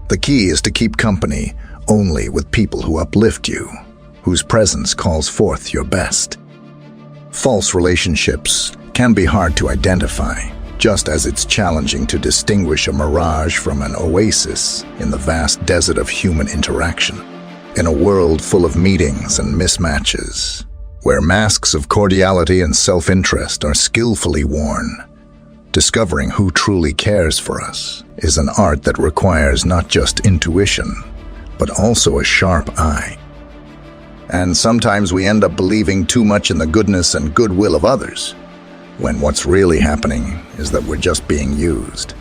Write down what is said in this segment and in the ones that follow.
The key is to keep company only with people who uplift you, whose presence calls forth your best. False relationships can be hard to identify, just as it's challenging to distinguish a mirage from an oasis in the vast desert of human interaction. In a world full of meetings and mismatches, where masks of cordiality and self-interest are skillfully worn, discovering who truly cares for us is an art that requires not just intuition, but also a sharp eye. And sometimes we end up believing too much in the goodness and goodwill of others, when what's really happening is that we're just being used.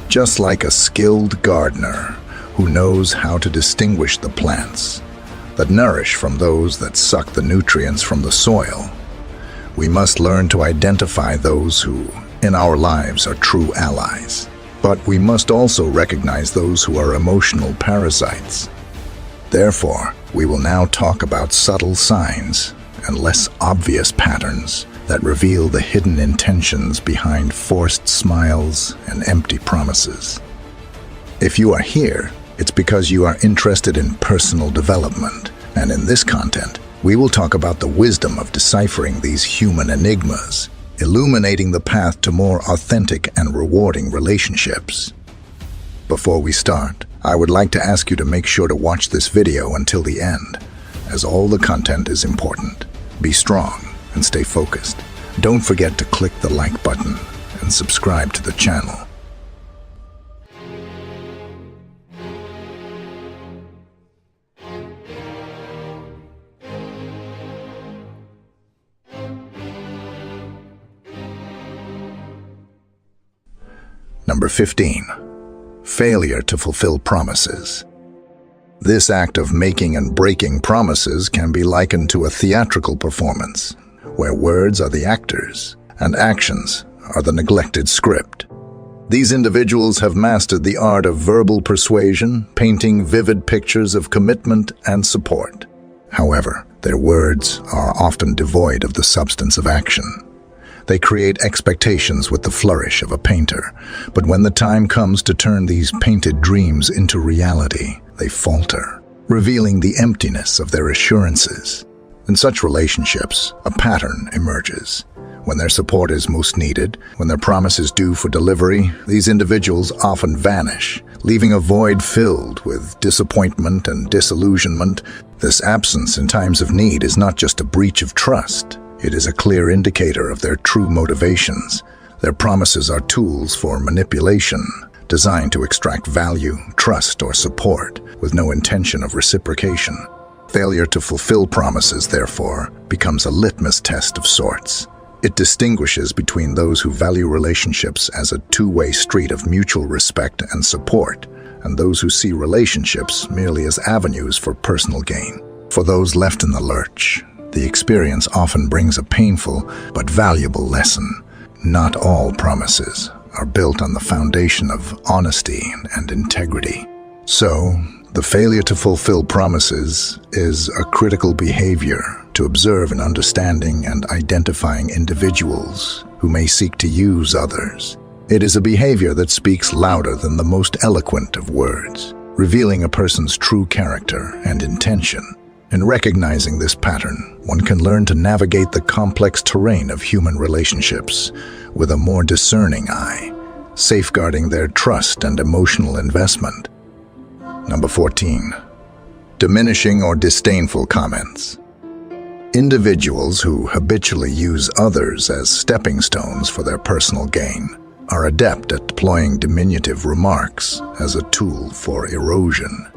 Just like a skilled gardener who knows how to distinguish the plants that nourish from those that suck the nutrients from the soil, we must learn to identify those who, in our lives, are true allies. But we must also recognize those who are emotional parasites. Therefore, we will now talk about subtle signs and less obvious patterns that reveal the hidden intentions behind forced smiles and empty promises. If you are here, it's because you are interested in personal development, and in this content, we will talk about the wisdom of deciphering these human enigmas, illuminating the path to more authentic and rewarding relationships. Before we start, I would like to ask you to make sure to watch this video until the end, as all the content is important. Be strong and stay focused. Don't forget to click the like button and subscribe to the channel. Number 15. Failure to fulfill promises. This act of making and breaking promises can be likened to a theatrical performance, where words are the actors and actions are the neglected script. These individuals have mastered the art of verbal persuasion, painting vivid pictures of commitment and support. However, their words are often devoid of the substance of action. They create expectations with the flourish of a painter, but when the time comes to turn these painted dreams into reality, they falter, revealing the emptiness of their assurances. In such relationships, a pattern emerges. When their support is most needed, when their promise is due for delivery, these individuals often vanish, leaving a void filled with disappointment and disillusionment. This absence in times of need is not just a breach of trust. It is a clear indicator of their true motivations. Their promises are tools for manipulation, designed to extract value, trust, or support, with no intention of reciprocation. Failure to fulfill promises, therefore, becomes a litmus test of sorts. It distinguishes between those who value relationships as a two-way street of mutual respect and support, and those who see relationships merely as avenues for personal gain. For those left in the lurch, the experience often brings a painful but valuable lesson. Not all promises are built on the foundation of honesty and integrity. So, the failure to fulfill promises is a critical behavior to observe in understanding and identifying individuals who may seek to use others. It is a behavior that speaks louder than the most eloquent of words, revealing a person's true character and intention. In recognizing this pattern, one can learn to navigate the complex terrain of human relationships with a more discerning eye, safeguarding their trust and emotional investment. Number 14. Diminishing or disdainful comments. Individuals who habitually use others as stepping stones for their personal gain are adept at deploying diminutive remarks as a tool for erosion,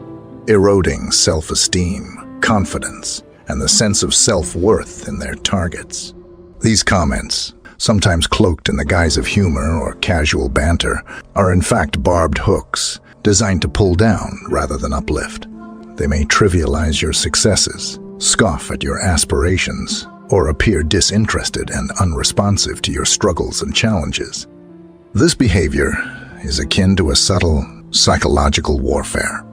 eroding self-esteem, confidence, and the sense of self-worth in their targets. These comments, sometimes cloaked in the guise of humor or casual banter, are in fact barbed hooks designed to pull down rather than uplift. They may trivialize your successes, scoff at your aspirations, or appear disinterested and unresponsive to your struggles and challenges. This behavior is akin to a subtle psychological warfare.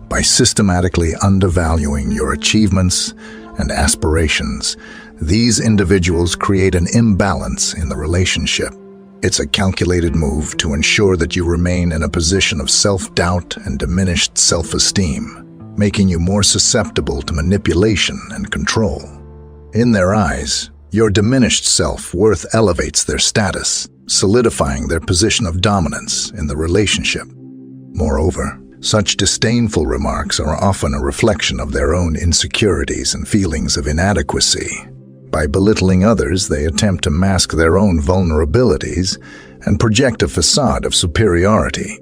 By systematically undervaluing your achievements and aspirations, these individuals create an imbalance in the relationship. It's a calculated move to ensure that you remain in a position of self-doubt and diminished self-esteem, making you more susceptible to manipulation and control. In their eyes, your diminished self-worth elevates their status, solidifying their position of dominance in the relationship. Moreover, such disdainful remarks are often a reflection of their own insecurities and feelings of inadequacy. By belittling others, they attempt to mask their own vulnerabilities and project a facade of superiority.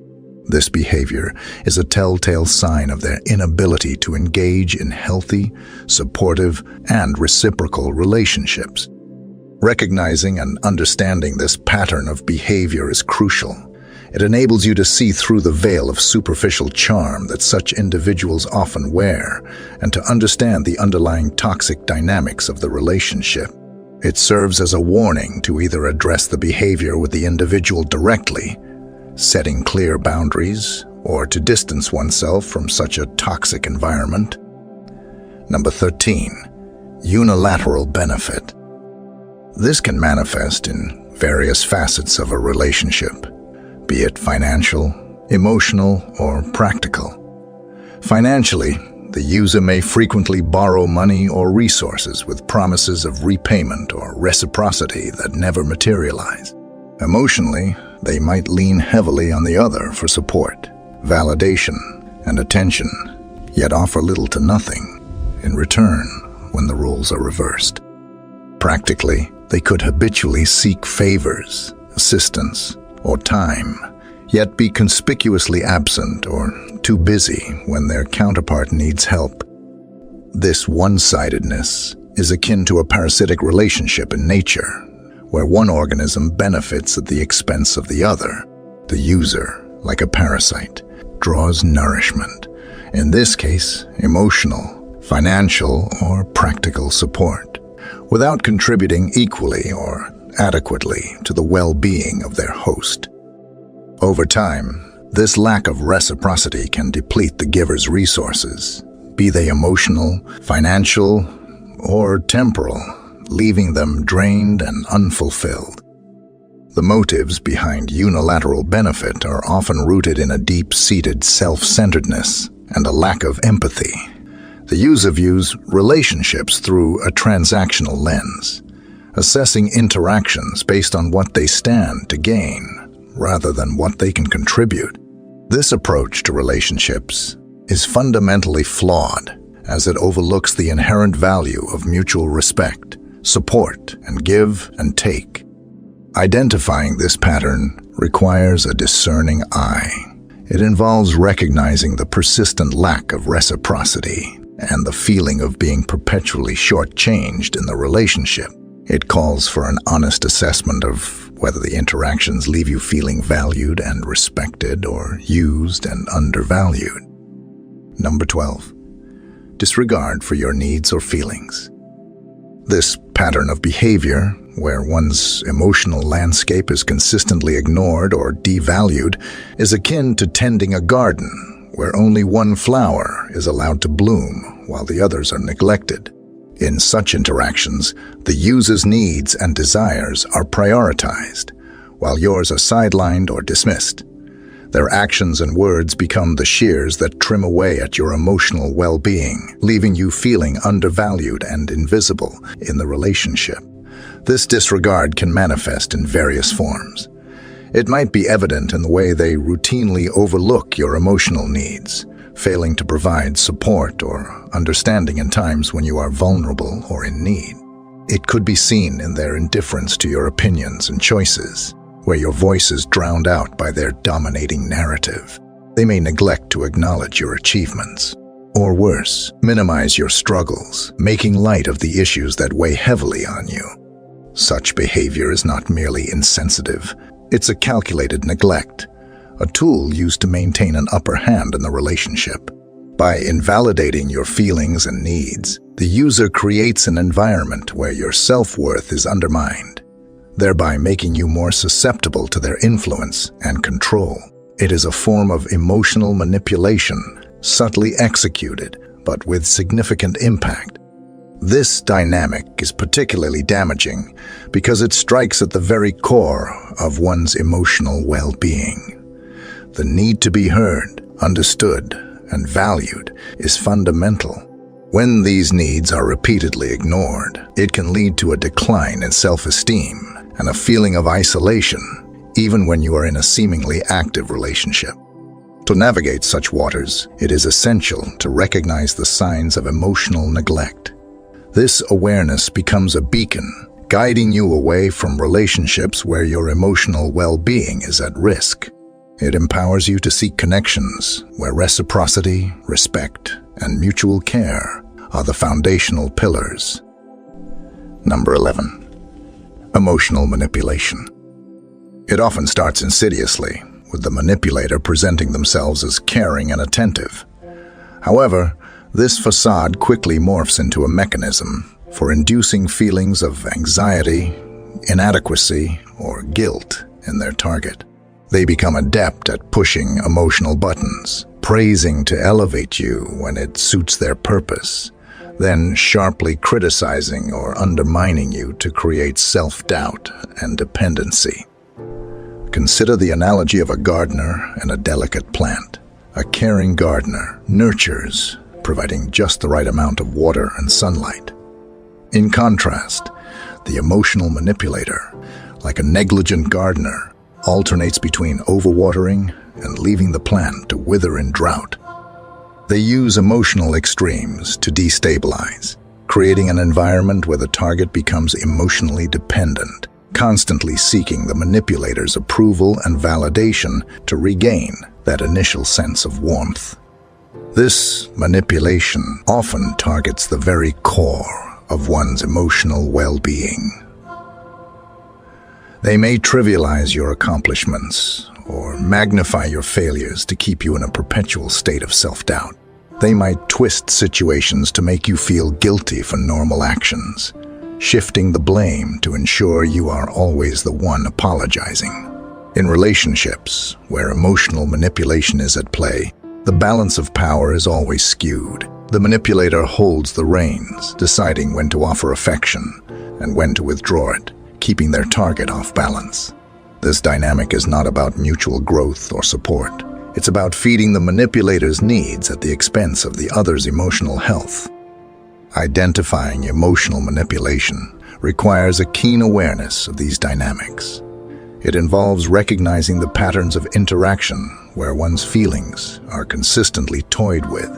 This behavior is a telltale sign of their inability to engage in healthy, supportive, and reciprocal relationships. Recognizing and understanding this pattern of behavior is crucial. It enables you to see through the veil of superficial charm that such individuals often wear and to understand the underlying toxic dynamics of the relationship. It serves as a warning to either address the behavior with the individual directly, setting clear boundaries, or to distance oneself from such a toxic environment. Number 13. Unilateral benefit. This can manifest in various facets of a relationship, be it financial, emotional, or practical. Financially, the user may frequently borrow money or resources with promises of repayment or reciprocity that never materialize. Emotionally, they might lean heavily on the other for support, validation, and attention, yet offer little to nothing in return when the roles are reversed. Practically, they could habitually seek favors, assistance, or time, yet be conspicuously absent or too busy when their counterpart needs help. This one-sidedness is akin to a parasitic relationship in nature, where one organism benefits at the expense of the other. The user, like a parasite, draws nourishment, in this case, emotional, financial, or practical support, without contributing equally or adequately to the well-being of their host. Over time, this lack of reciprocity can deplete the giver's resources, be they emotional, financial, or temporal, leaving them drained and unfulfilled. The motives behind unilateral benefit are often rooted in a deep-seated self-centeredness and a lack of empathy. The user views relationships through a transactional lens, assessing interactions based on what they stand to gain, rather than what they can contribute. This approach to relationships is fundamentally flawed, as it overlooks the inherent value of mutual respect, support, and give and take. Identifying this pattern requires a discerning eye. It involves recognizing the persistent lack of reciprocity and the feeling of being perpetually shortchanged in the relationship. It calls for an honest assessment of whether the interactions leave you feeling valued and respected or used and undervalued. Number 12. Disregard for your needs or feelings. This pattern of behavior, where one's emotional landscape is consistently ignored or devalued, is akin to tending a garden, where only one flower is allowed to bloom while the others are neglected. In such interactions, the user's needs and desires are prioritized, while yours are sidelined or dismissed. Their actions and words become the shears that trim away at your emotional well-being, leaving you feeling undervalued and invisible in the relationship. This disregard can manifest in various forms. It might be evident in the way they routinely overlook your emotional needs, failing to provide support or understanding in times when you are vulnerable or in need. It could be seen in their indifference to your opinions and choices, where your voice is drowned out by their dominating narrative. They may neglect to acknowledge your achievements, or worse, minimize your struggles, making light of the issues that weigh heavily on you. Such behavior is not merely insensitive, it's a calculated neglect, a tool used to maintain an upper hand in the relationship. By invalidating your feelings and needs, the user creates an environment where your self-worth is undermined, thereby making you more susceptible to their influence and control. It is a form of emotional manipulation, subtly executed, but with significant impact. This dynamic is particularly damaging because it strikes at the very core of one's emotional well-being. The need to be heard, understood, and valued is fundamental. When these needs are repeatedly ignored, it can lead to a decline in self-esteem and a feeling of isolation, even when you are in a seemingly active relationship. To navigate such waters, it is essential to recognize the signs of emotional neglect. This awareness becomes a beacon, guiding you away from relationships where your emotional well-being is at risk. It empowers you to seek connections where reciprocity, respect, and mutual care are the foundational pillars. Number 11. Emotional manipulation. It often starts insidiously, with the manipulator presenting themselves as caring and attentive. However, this facade quickly morphs into a mechanism for inducing feelings of anxiety, inadequacy, or guilt in their target. They become adept at pushing emotional buttons, praising to elevate you when it suits their purpose, then sharply criticizing or undermining you to create self-doubt and dependency. Consider the analogy of a gardener and a delicate plant. A caring gardener nurtures, providing just the right amount of water and sunlight. In contrast, the emotional manipulator, like a negligent gardener, alternates between overwatering and leaving the plant to wither in drought. They use emotional extremes to destabilize, creating an environment where the target becomes emotionally dependent, constantly seeking the manipulator's approval and validation to regain that initial sense of warmth. This manipulation often targets the very core of one's emotional well-being. They may trivialize your accomplishments or magnify your failures to keep you in a perpetual state of self-doubt. They might twist situations to make you feel guilty for normal actions, shifting the blame to ensure you are always the one apologizing. In relationships where emotional manipulation is at play, the balance of power is always skewed. The manipulator holds the reins, deciding when to offer affection and when to withdraw it, keeping their target off balance. This dynamic is not about mutual growth or support. It's about feeding the manipulator's needs at the expense of the other's emotional health. Identifying emotional manipulation requires a keen awareness of these dynamics. It involves recognizing the patterns of interaction where one's feelings are consistently toyed with.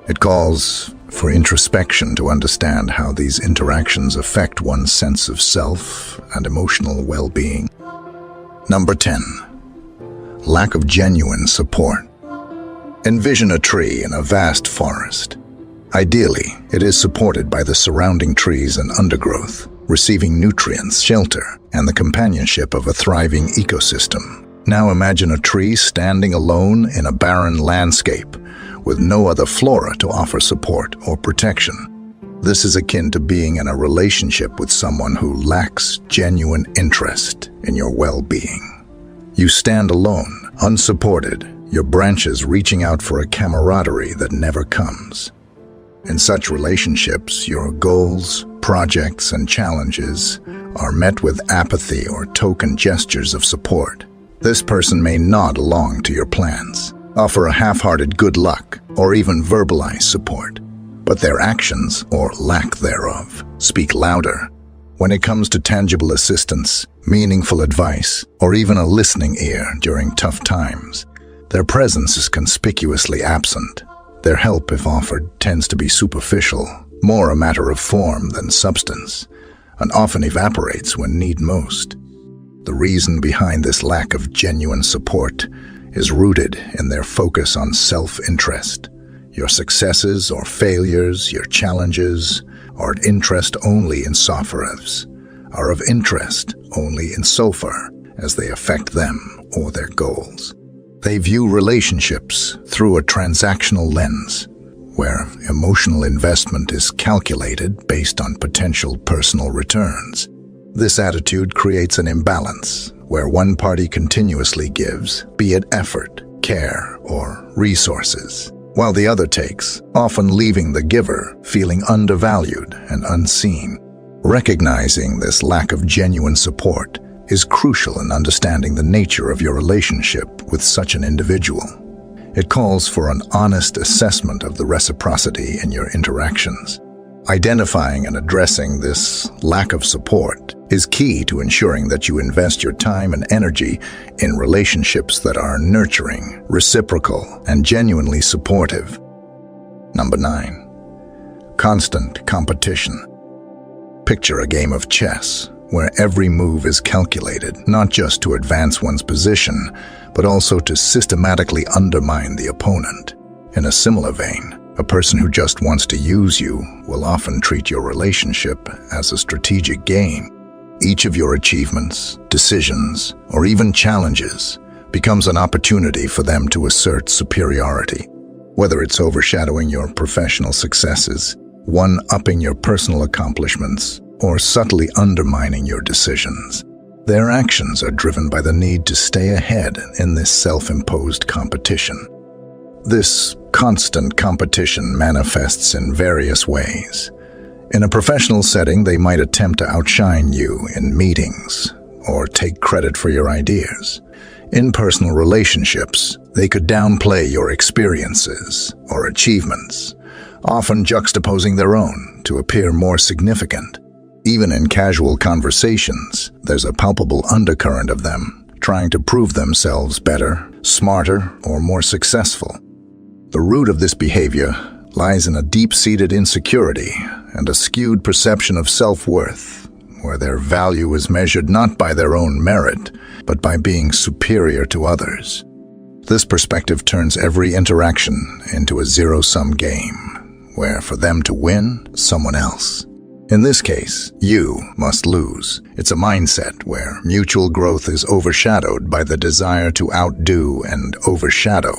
It calls for introspection to understand how these interactions affect one's sense of self and emotional well-being. Number 10. Lack of genuine support. Envision a tree in a vast forest. Ideally, it is supported by the surrounding trees and undergrowth, receiving nutrients, shelter, and the companionship of a thriving ecosystem. Now imagine a tree standing alone in a barren landscape, with no other flora to offer support or protection. This is akin to being in a relationship with someone who lacks genuine interest in your well-being. You stand alone, unsupported, your branches reaching out for a camaraderie that never comes. In such relationships, your goals, projects, and challenges are met with apathy or token gestures of support. This person may nod along to your plans, offer a half-hearted good luck, or even verbalize support. But their actions, or lack thereof, speak louder. When it comes to tangible assistance, meaningful advice, or even a listening ear during tough times, their presence is conspicuously absent. Their help, if offered, tends to be superficial, more a matter of form than substance, and often evaporates when need most. The reason behind this lack of genuine support is rooted in their focus on self-interest. Your successes or failures, your challenges, are of interest only insofar as they affect them or their goals. They view relationships through a transactional lens, where emotional investment is calculated based on potential personal returns. This attitude creates an imbalance, where one party continuously gives, be it effort, care, or resources, while the other takes, often leaving the giver feeling undervalued and unseen. Recognizing this lack of genuine support is crucial in understanding the nature of your relationship with such an individual. It calls for an honest assessment of the reciprocity in your interactions. Identifying and addressing this lack of support is key to ensuring that you invest your time and energy in relationships that are nurturing, reciprocal, and genuinely supportive. Number 9. Constant competition. Picture a game of chess where every move is calculated, not just to advance one's position, but also to systematically undermine the opponent. In a similar vein, a person who just wants to use you will often treat your relationship as a strategic game. Each of your achievements, decisions, or even challenges becomes an opportunity for them to assert superiority. Whether it's overshadowing your professional successes, one-upping your personal accomplishments, or subtly undermining your decisions, their actions are driven by the need to stay ahead in this self-imposed competition. This constant competition manifests in various ways. In a professional setting, they might attempt to outshine you in meetings or take credit for your ideas. In personal relationships, they could downplay your experiences or achievements, often juxtaposing their own to appear more significant. Even in casual conversations, there's a palpable undercurrent of them trying to prove themselves better, smarter, or more successful. The root of this behavior lies in a deep-seated insecurity and a skewed perception of self-worth, where their value is measured not by their own merit, but by being superior to others. This perspective turns every interaction into a zero-sum game, where for them to win, someone else. In this case, you must lose. It's a mindset where mutual growth is overshadowed by the desire to outdo and overshadow.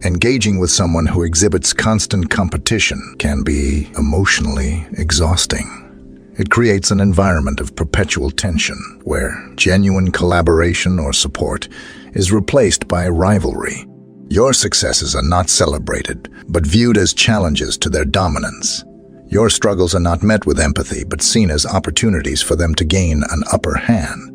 Engaging with someone who exhibits constant competition can be emotionally exhausting. It creates an environment of perpetual tension where genuine collaboration or support is replaced by rivalry. Your successes are not celebrated, but viewed as challenges to their dominance. Your struggles are not met with empathy, but seen as opportunities for them to gain an upper hand.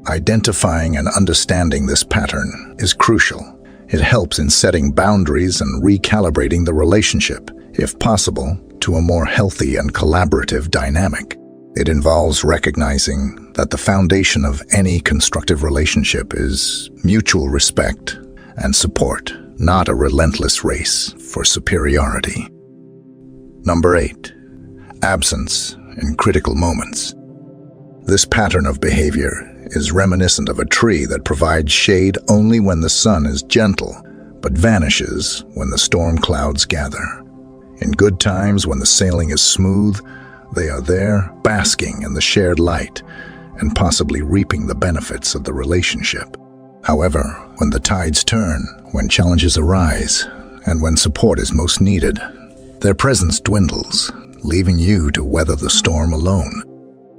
Identifying and understanding this pattern is crucial. It helps in setting boundaries and recalibrating the relationship, if possible, to a more healthy and collaborative dynamic. It involves recognizing that the foundation of any constructive relationship is mutual respect and support, not a relentless race for superiority. Number 8. Absence in critical moments. This pattern of behavior is reminiscent of a tree that provides shade only when the sun is gentle, but vanishes when the storm clouds gather. In good times, when the sailing is smooth, they are there, basking in the shared light and possibly reaping the benefits of the relationship. However, when the tides turn, when challenges arise, and when support is most needed, their presence dwindles, leaving you to weather the storm alone.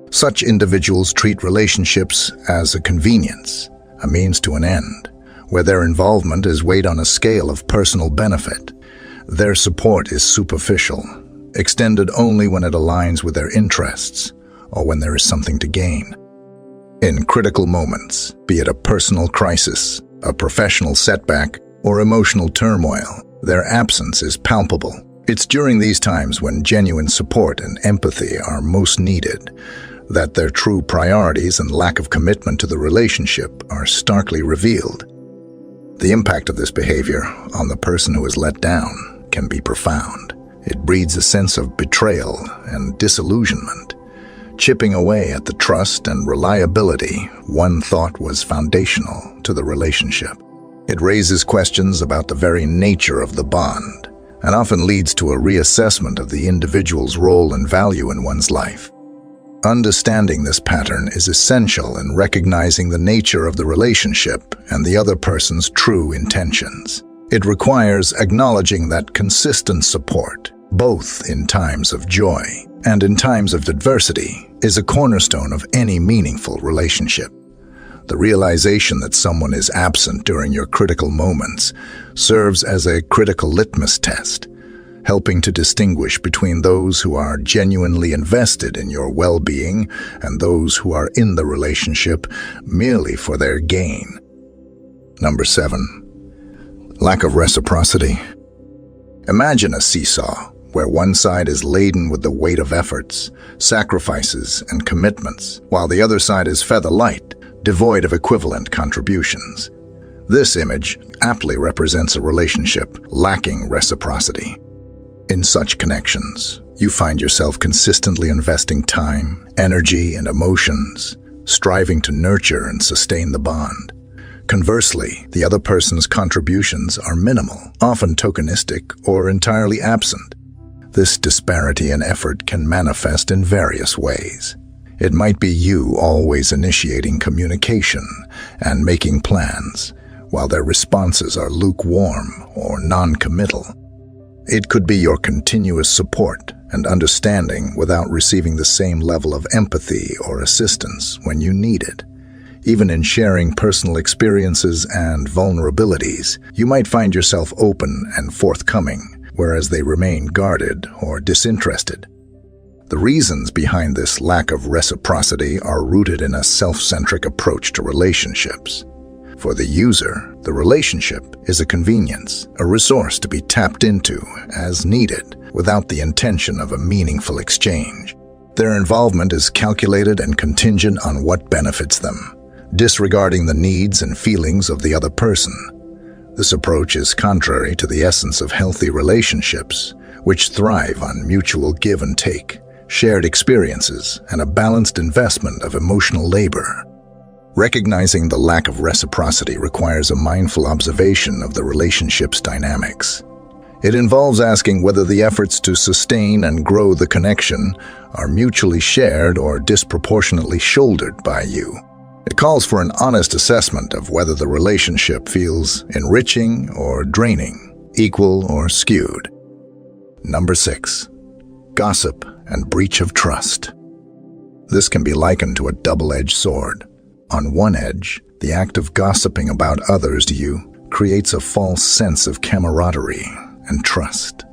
Such individuals treat relationships as a convenience, a means to an end, where their involvement is weighed on a scale of personal benefit. Their support is superficial, extended only when it aligns with their interests or when there is something to gain. In critical moments, be it a personal crisis, a professional setback, or emotional turmoil, their absence is palpable. It's during these times when genuine support and empathy are most needed that their true priorities and lack of commitment to the relationship are starkly revealed. The impact of this behavior on the person who is let down can be profound. It breeds a sense of betrayal and disillusionment, chipping away at the trust and reliability one thought was foundational to the relationship. It raises questions about the very nature of the bond, and often leads to a reassessment of the individual's role and value in one's life. Understanding this pattern is essential in recognizing the nature of the relationship and the other person's true intentions. It requires acknowledging that consistent support, both in times of joy and in times of adversity, is a cornerstone of any meaningful relationship. The realization that someone is absent during your critical moments serves as a critical litmus test, helping to distinguish between those who are genuinely invested in your well-being and those who are in the relationship merely for their gain. Number 7. Lack of reciprocity. Imagine a seesaw where one side is laden with the weight of efforts, sacrifices, and commitments, while the other side is feather-light, devoid of equivalent contributions. This image aptly represents a relationship lacking reciprocity. In such connections, you find yourself consistently investing time, energy, and emotions, striving to nurture and sustain the bond. Conversely, the other person's contributions are minimal, often tokenistic, or entirely absent. This disparity in effort can manifest in various ways. It might be you always initiating communication and making plans, while their responses are lukewarm or non-committal. It could be your continuous support and understanding without receiving the same level of empathy or assistance when you need it. Even in sharing personal experiences and vulnerabilities, you might find yourself open and forthcoming, whereas they remain guarded or disinterested. The reasons behind this lack of reciprocity are rooted in a self-centric approach to relationships. For the user, the relationship is a convenience, a resource to be tapped into as needed, without the intention of a meaningful exchange. Their involvement is calculated and contingent on what benefits them, disregarding the needs and feelings of the other person. This approach is contrary to the essence of healthy relationships, which thrive on mutual give and take, shared experiences, and a balanced investment of emotional labor. Recognizing the lack of reciprocity requires a mindful observation of the relationship's dynamics. It involves asking whether the efforts to sustain and grow the connection are mutually shared or disproportionately shouldered by you. It calls for an honest assessment of whether the relationship feels enriching or draining, equal or skewed. Number 6. Gossip and breach of trust. This can be likened to a double-edged sword. On one edge, the act of gossiping about others to you creates a false sense of camaraderie and trust.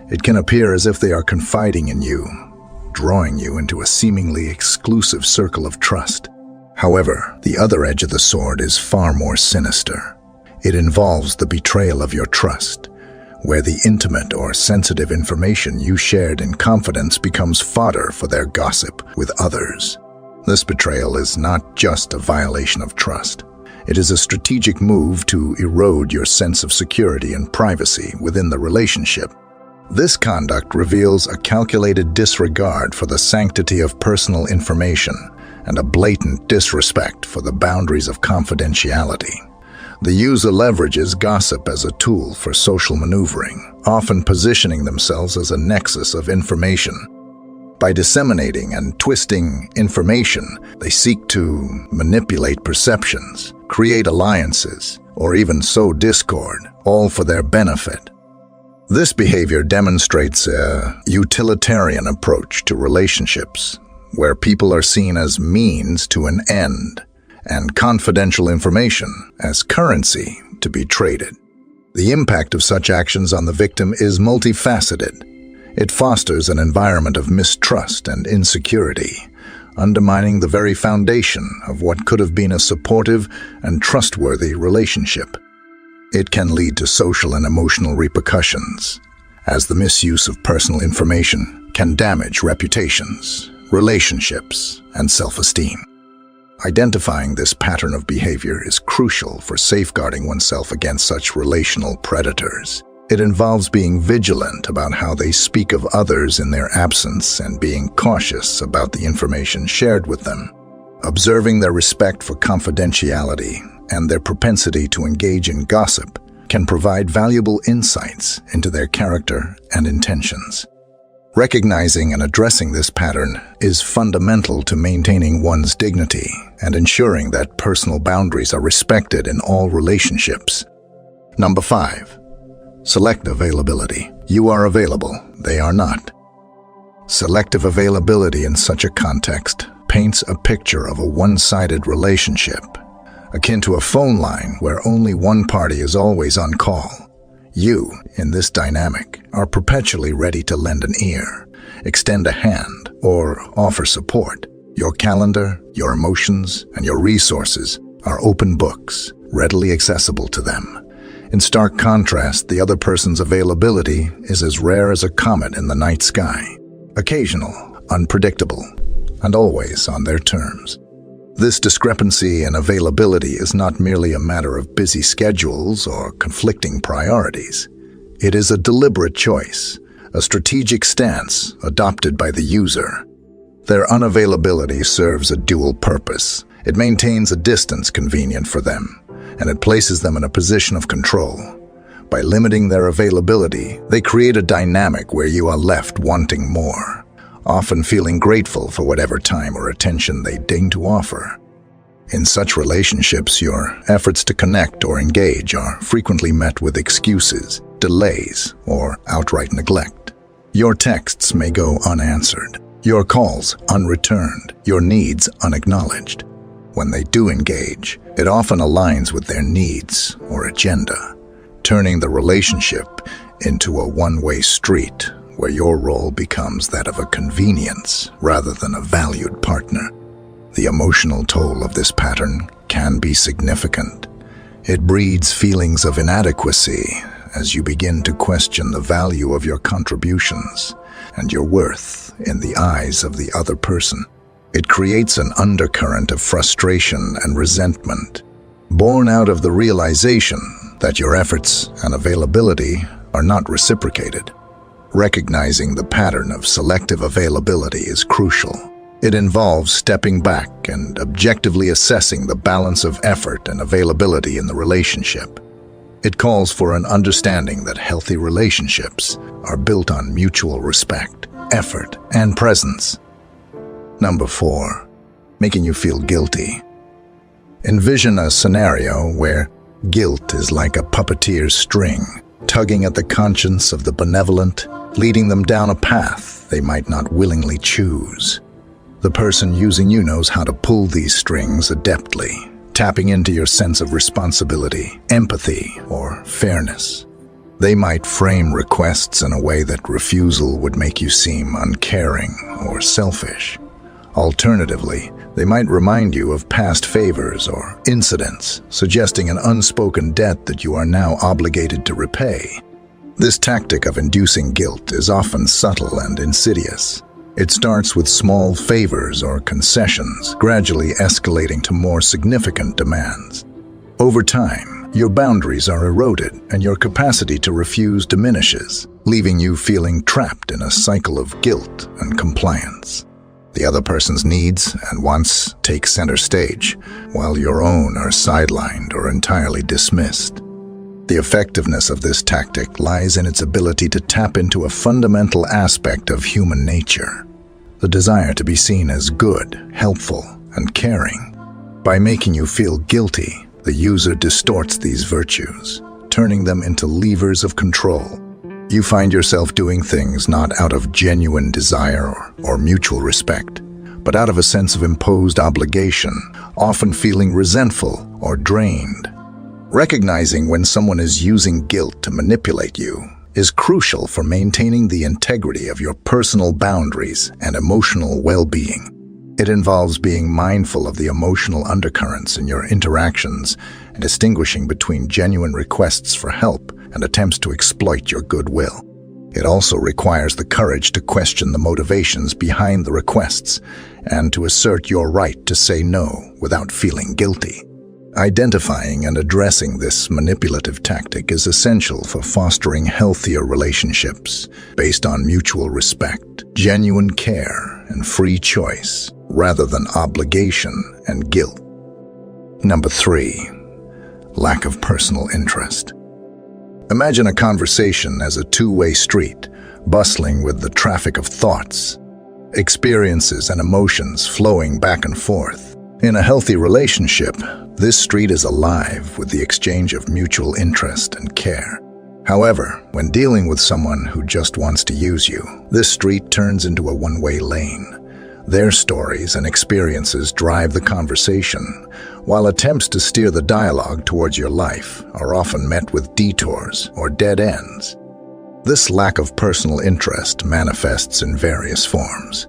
It can appear as if they are confiding in you, drawing you into a seemingly exclusive circle of trust. However, the other edge of the sword is far more sinister. It involves the betrayal of your trust, where the intimate or sensitive information you shared in confidence becomes fodder for their gossip with others. This betrayal is not just a violation of trust. It is a strategic move to erode your sense of security and privacy within the relationship. This conduct reveals a calculated disregard for the sanctity of personal information and a blatant disrespect for the boundaries of confidentiality. The user leverages gossip as a tool for social maneuvering, often positioning themselves as a nexus of information. By disseminating and twisting information, they seek to manipulate perceptions, create alliances, or even sow discord, all for their benefit. This behavior demonstrates a utilitarian approach to relationships, where people are seen as means to an end, and confidential information as currency to be traded. The impact of such actions on the victim is multifaceted. It fosters an environment of mistrust and insecurity, undermining the very foundation of what could have been a supportive and trustworthy relationship. It can lead to social and emotional repercussions, as the misuse of personal information can damage reputations, relationships, and self-esteem. Identifying this pattern of behavior is crucial for safeguarding oneself against such relational predators. It involves being vigilant about how they speak of others in their absence and being cautious about the information shared with them. Observing their respect for confidentiality and their propensity to engage in gossip can provide valuable insights into their character and intentions. Recognizing and addressing this pattern is fundamental to maintaining one's dignity and ensuring that personal boundaries are respected in all relationships. Number 5. Selective availability. You are available, they are not. Selective availability in such a context paints a picture of a one-sided relationship, akin to a phone line where only one party is always on call. You, in this dynamic, are perpetually ready to lend an ear, extend a hand, or offer support. Your calendar, your emotions, and your resources are open books, readily accessible to them. In stark contrast, the other person's availability is as rare as a comet in the night sky, occasional, unpredictable, and always on their terms. This discrepancy in availability is not merely a matter of busy schedules or conflicting priorities. It is a deliberate choice, a strategic stance adopted by the user. Their unavailability serves a dual purpose. It maintains a distance convenient for them, and it places them in a position of control. By limiting their availability, they create a dynamic where you are left wanting more, often feeling grateful for whatever time or attention they deign to offer. In such relationships, your efforts to connect or engage are frequently met with excuses, delays, or outright neglect. Your texts may go unanswered, your calls unreturned, your needs unacknowledged. When they do engage, it often aligns with their needs or agenda, turning the relationship into a one-way street where your role becomes that of a convenience rather than a valued partner. The emotional toll of this pattern can be significant. It breeds feelings of inadequacy as you begin to question the value of your contributions and your worth in the eyes of the other person. It creates an undercurrent of frustration and resentment, born out of the realization that your efforts and availability are not reciprocated. Recognizing the pattern of selective availability is crucial. It involves stepping back and objectively assessing the balance of effort and availability in the relationship. It calls for an understanding that healthy relationships are built on mutual respect, effort, and presence. Number 4, making you feel guilty. Envision a scenario where guilt is like a puppeteer's string, tugging at the conscience of the benevolent, leading them down a path they might not willingly choose. The person using you knows how to pull these strings adeptly, tapping into your sense of responsibility, empathy, or fairness. They might frame requests in a way that refusal would make you seem uncaring or selfish. Alternatively, they might remind you of past favors or incidents, suggesting an unspoken debt that you are now obligated to repay. This tactic of inducing guilt is often subtle and insidious. It starts with small favors or concessions, gradually escalating to more significant demands. Over time, your boundaries are eroded and your capacity to refuse diminishes, leaving you feeling trapped in a cycle of guilt and compliance. The other person's needs and wants take center stage, while your own are sidelined or entirely dismissed. The effectiveness of this tactic lies in its ability to tap into a fundamental aspect of human nature, the desire to be seen as good, helpful, and caring. By making you feel guilty, the user distorts these virtues, turning them into levers of control. You find yourself doing things not out of genuine desire or mutual respect, but out of a sense of imposed obligation, often feeling resentful or drained. Recognizing when someone is using guilt to manipulate you is crucial for maintaining the integrity of your personal boundaries and emotional well-being. It involves being mindful of the emotional undercurrents in your interactions and distinguishing between genuine requests for help and attempts to exploit your goodwill. It also requires the courage to question the motivations behind the requests and to assert your right to say no without feeling guilty. Identifying and addressing this manipulative tactic is essential for fostering healthier relationships based on mutual respect, genuine care, and free choice, rather than obligation and guilt. Number 3, lack of personal interest. Imagine a conversation as a two-way street, bustling with the traffic of thoughts, experiences, and emotions flowing back and forth. In a healthy relationship, this street is alive with the exchange of mutual interest and care. However, when dealing with someone who just wants to use you, this street turns into a one-way lane. Their stories and experiences drive the conversation, while attempts to steer the dialogue towards your life are often met with detours or dead ends. This lack of personal interest manifests in various forms.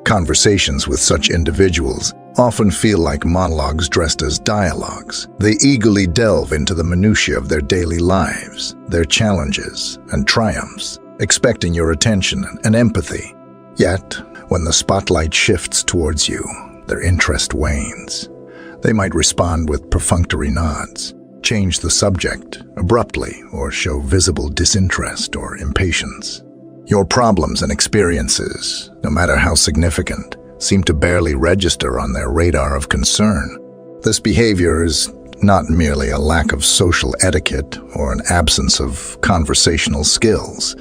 Conversations with such individuals often feel like monologues dressed as dialogues. They eagerly delve into the minutiae of their daily lives, their challenges and triumphs, expecting your attention and empathy. Yet, when the spotlight shifts towards you, their interest wanes. They might respond with perfunctory nods, change the subject abruptly, or show visible disinterest or impatience. Your problems and experiences, no matter how significant, seem to barely register on their radar of concern. This behavior is not merely a lack of social etiquette or an absence of conversational skills.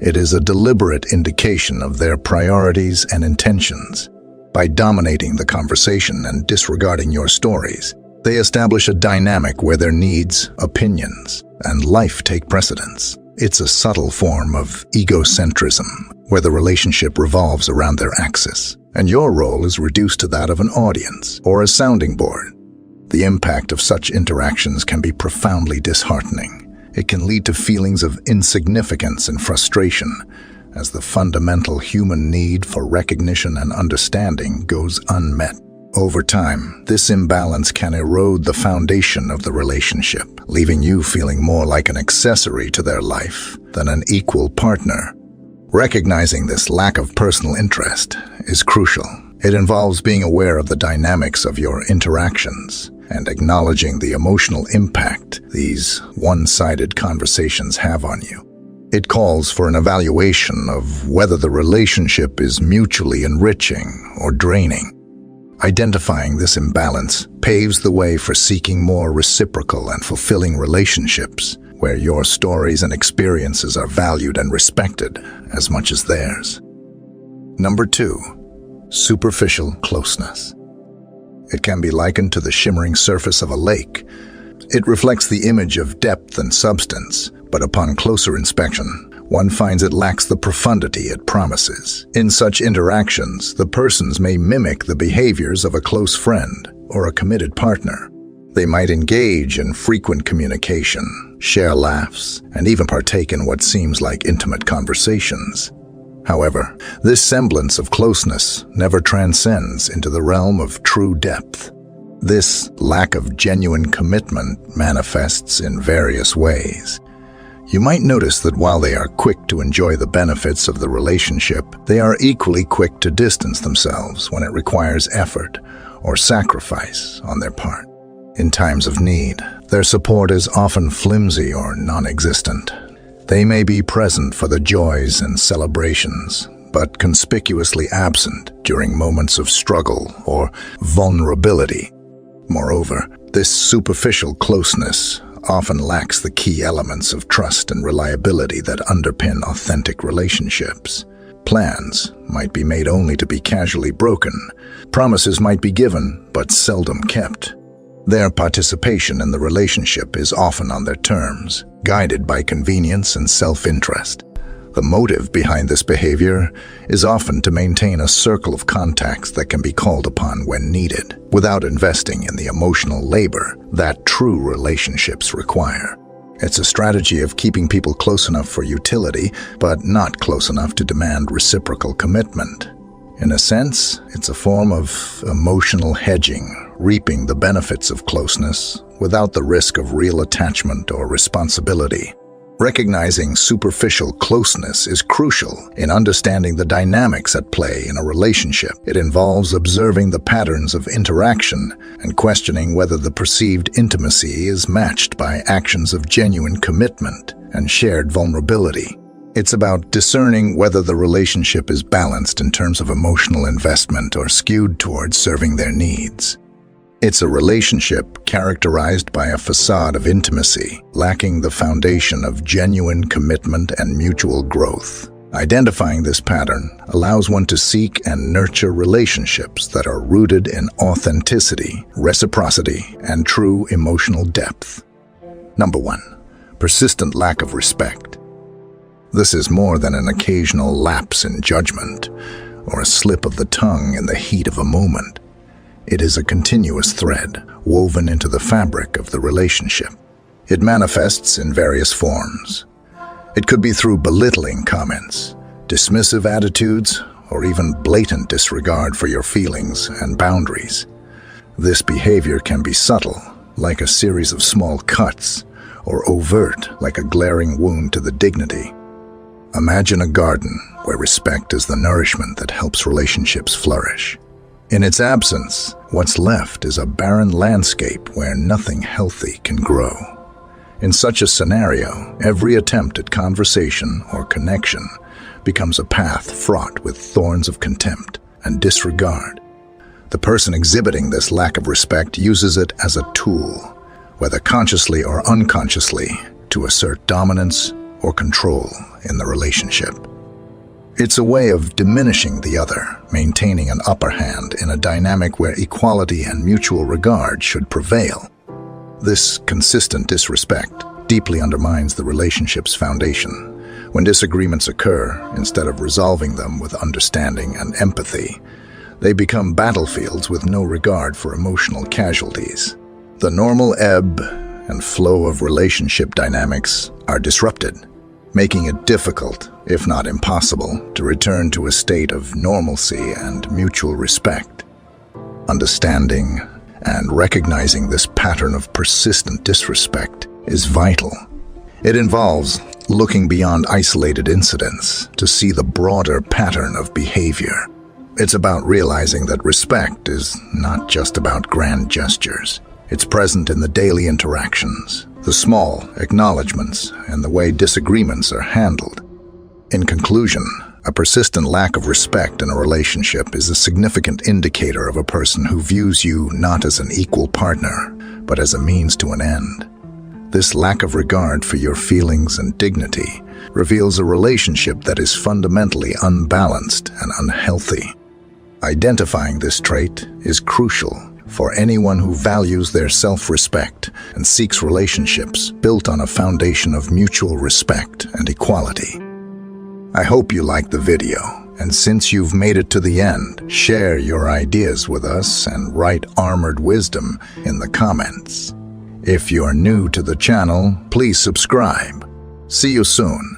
It is a deliberate indication of their priorities and intentions. By dominating the conversation and disregarding your stories, they establish a dynamic where their needs, opinions, and life take precedence. It's a subtle form of egocentrism, where the relationship revolves around their axis, and your role is reduced to that of an audience or a sounding board. The impact of such interactions can be profoundly disheartening. It can lead to feelings of insignificance and frustration, as the fundamental human need for recognition and understanding goes unmet. Over time, this imbalance can erode the foundation of the relationship, leaving you feeling more like an accessory to their life than an equal partner. Recognizing this lack of personal interest is crucial. It involves being aware of the dynamics of your interactions and acknowledging the emotional impact these one-sided conversations have on you. It calls for an evaluation of whether the relationship is mutually enriching or draining. Identifying this imbalance paves the way for seeking more reciprocal and fulfilling relationships, where your stories and experiences are valued and respected as much as theirs. Number 2, superficial closeness. It can be likened to the shimmering surface of a lake. It reflects the image of depth and substance, but upon closer inspection, one finds it lacks the profundity it promises. In such interactions, the persons may mimic the behaviors of a close friend or a committed partner. They might engage in frequent communication, share laughs, and even partake in what seems like intimate conversations. However, this semblance of closeness never transcends into the realm of true depth. This lack of genuine commitment manifests in various ways. You might notice that while they are quick to enjoy the benefits of the relationship, they are equally quick to distance themselves when it requires effort or sacrifice on their part. In times of need, their support is often flimsy or non-existent. They may be present for the joys and celebrations, but conspicuously absent during moments of struggle or vulnerability. Moreover, this superficial closeness often lacks the key elements of trust and reliability that underpin authentic relationships. Plans might be made only to be casually broken. Promises might be given, but seldom kept. Their participation in the relationship is often on their terms, guided by convenience and self-interest. The motive behind this behavior is often to maintain a circle of contacts that can be called upon when needed, without investing in the emotional labor that true relationships require. It's a strategy of keeping people close enough for utility, but not close enough to demand reciprocal commitment. In a sense, it's a form of emotional hedging, reaping the benefits of closeness without the risk of real attachment or responsibility. Recognizing superficial closeness is crucial in understanding the dynamics at play in a relationship. It involves observing the patterns of interaction and questioning whether the perceived intimacy is matched by actions of genuine commitment and shared vulnerability. It's about discerning whether the relationship is balanced in terms of emotional investment or skewed towards serving their needs. It's a relationship characterized by a facade of intimacy, lacking the foundation of genuine commitment and mutual growth. Identifying this pattern allows one to seek and nurture relationships that are rooted in authenticity, reciprocity, and true emotional depth. Number 1, persistent lack of respect. This is more than an occasional lapse in judgment or a slip of the tongue in the heat of a moment. It is a continuous thread woven into the fabric of the relationship. It manifests in various forms. It could be through belittling comments, dismissive attitudes, or even blatant disregard for your feelings and boundaries. This behavior can be subtle, like a series of small cuts, or overt, like a glaring wound to the dignity. Imagine a garden where respect is the nourishment that helps relationships flourish. In its absence, what's left is a barren landscape where nothing healthy can grow. In such a scenario, every attempt at conversation or connection becomes a path fraught with thorns of contempt and disregard. The person exhibiting this lack of respect uses it as a tool, whether consciously or unconsciously, to assert dominance or control in the relationship. It's a way of diminishing the other, maintaining an upper hand in a dynamic where equality and mutual regard should prevail. This consistent disrespect deeply undermines the relationship's foundation. When disagreements occur, instead of resolving them with understanding and empathy, they become battlefields with no regard for emotional casualties. The normal ebb and flow of relationship dynamics are disrupted, making it difficult, if not impossible, to return to a state of normalcy and mutual respect. Understanding and recognizing this pattern of persistent disrespect is vital. It involves looking beyond isolated incidents to see the broader pattern of behavior. It's about realizing that respect is not just about grand gestures. It's present in the daily interactions, the small acknowledgments, and the way disagreements are handled. In conclusion, a persistent lack of respect in a relationship is a significant indicator of a person who views you not as an equal partner, but as a means to an end. This lack of regard for your feelings and dignity reveals a relationship that is fundamentally unbalanced and unhealthy. Identifying this trait is crucial for anyone who values their self-respect and seeks relationships built on a foundation of mutual respect and equality. I hope you liked the video, and since you've made it to the end, share your ideas with us and write Armored Wisdom in the comments. If you're new to the channel, please subscribe. See you soon.